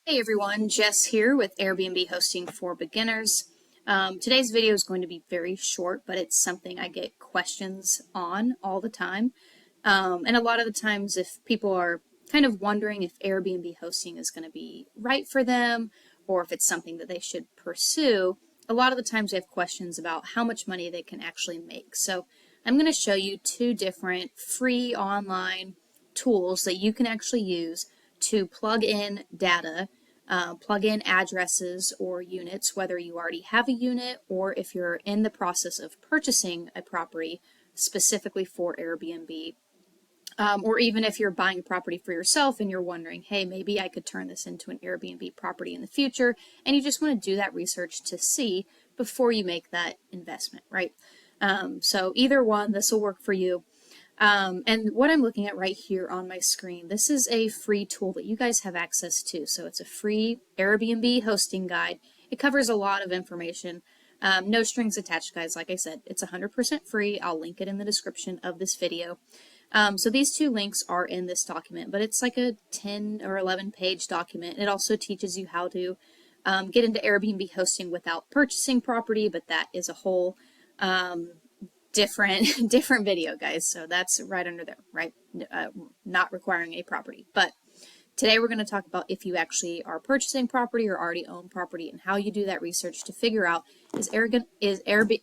Hey everyone, Jess here with Airbnb Hosting for Beginners. Today's video is going to be very short, but it's something I get questions on all the time. And a lot of the times if people are kind of wondering if Airbnb hosting is going to be right for them or if it's something that they should pursue, a lot of the times they have questions about how much money they can actually make. So I'm going to show you two different free online tools that you can actually use to plug in data, plug in addresses or units, whether you already have a unit or if you're in the process of purchasing a property specifically for Airbnb, or even if you're buying a property for yourself and you're wondering, hey, maybe I could turn this into an Airbnb property in the future, and you just want to do that research to see before you make that investment, right? So either one, this will work for you. And what I'm looking at right here on my screen, this is a free tool that you guys have access to. So it's a free Airbnb hosting guide. It covers a lot of information. No strings attached, guys. Like I said, it's 100% free. I'll link it in the description of this video. So these two links are in this document, but it's like a 10 or 11 page document. It also teaches you how to get into Airbnb hosting without purchasing property, but that is a whole different video, guys. So that's right under there, right? Not requiring a property. But today we're going to talk about if you actually are purchasing property or already own property and how you do that research to figure out is Airbnb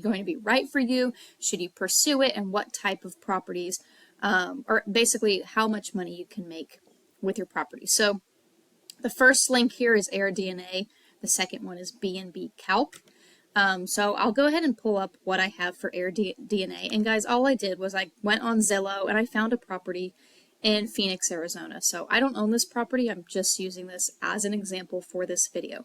going to be right for you? Should you pursue it, and what type of properties, or basically how much money you can make with your property. So the first link here is AirDNA. The second one is B&B Calc. So I'll go ahead and pull up what I have for AirDNA. And guys, all I did was I went on Zillow and I found a property in Phoenix, Arizona. So I don't own this property. I'm just using this as an example for this video,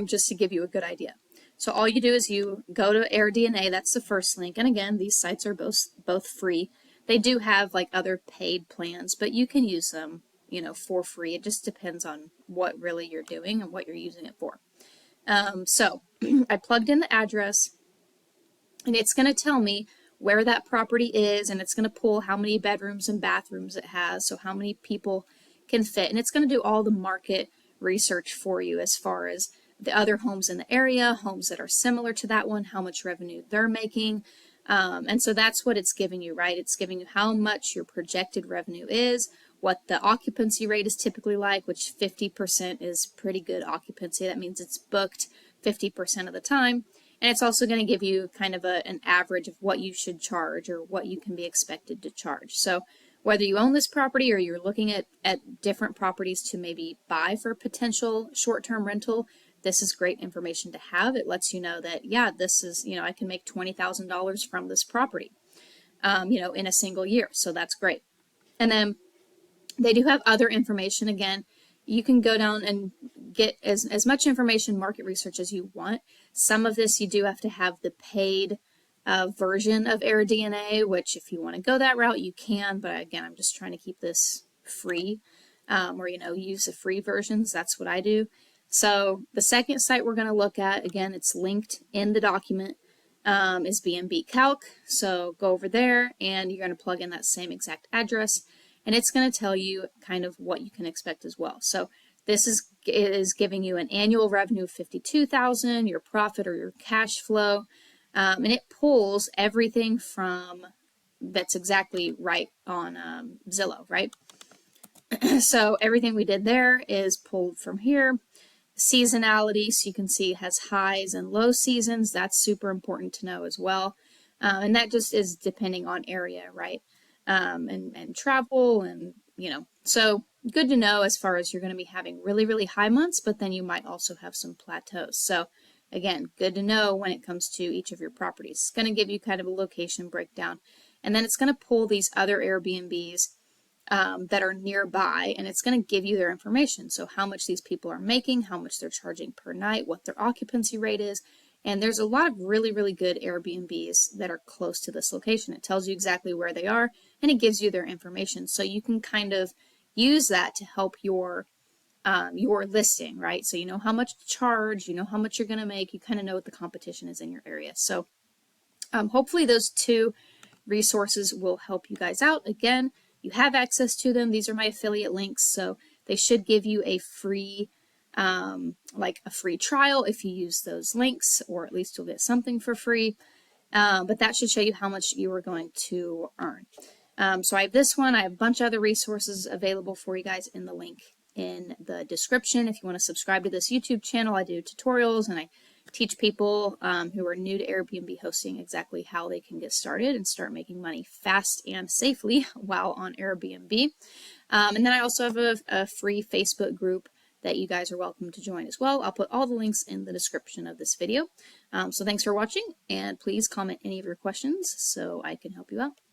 just to give you a good idea. So all you do is you go to AirDNA. That's the first link. And again, these sites are both free. They do have like other paid plans, but you can use them, for free. It just depends on what really you're doing and what you're using it for. So I plugged in the address, and it's going to tell me where that property is, and it's going to pull how many bedrooms and bathrooms it has, so how many people can fit, and it's going to do all the market research for you as far as the other homes in the area, homes that are similar to that one, how much revenue they're making, and so that's what it's giving you, right? It's giving you how much your projected revenue is, what the occupancy rate is typically like, which 50% is pretty good occupancy. That means it's booked 50% of the time. And it's also going to give you kind of an average of what you should charge or what you can be expected to charge. So whether you own this property or you're looking at different properties to maybe buy for potential short-term rental, this is great information to have. It lets you know that, yeah, this is, I can make $20,000 from this property, in a single year. So that's great. And then they do have other information. Again, you can go down and get as much information, market research as you want. Some of this you do have to have the paid version of AirDNA, which if you want to go that route, you can. But again, I'm just trying to keep this free, or, use the free versions. That's what I do. So the second site we're going to look at, again, it's linked in the document, is B&B Calc. So go over there and you're going to plug in that same exact address. And it's going to tell you kind of what you can expect as well. So this is giving you an annual revenue of $52,000, your profit or your cash flow, and it pulls everything from that's exactly right on Zillow, right? So everything we did there is pulled from here. Seasonality, so you can see it has highs and low seasons. That's super important to know as well, and that just is depending on area, right? And travel, and so good to know as far as you're going to be having really, really high months, but then you might also have some plateaus. So again, good to know when it comes to each of your properties. It's going to give you kind of a location breakdown, and then it's going to pull these other Airbnbs that are nearby, and it's going to give you their information. So how much these people are making, how much they're charging per night, what their occupancy rate is. And there's a lot of really, really good Airbnbs that are close to this location. It tells you exactly where they are, and it gives you their information. So you can kind of use that to help your listing, right? So you know how much to charge, you know how much you're going to make, you kind of know what the competition is in your area. So hopefully those two resources will help you guys out. Again, you have access to them. These are my affiliate links. So They should give you a free like a free trial if you use those links, or at least you'll get something for free. But that should show you how much you are going to earn. So I have this one. I have a bunch of other resources available for you guys in the link in the description. If you want to subscribe to this YouTube channel, I do tutorials and I teach people who are new to Airbnb hosting exactly how they can get started and start making money fast and safely while on Airbnb. And then I also have a free Facebook group that you guys are welcome to join as well. I'll put all the links in the description of this video. So thanks for watching, and please comment any of your questions so I can help you out.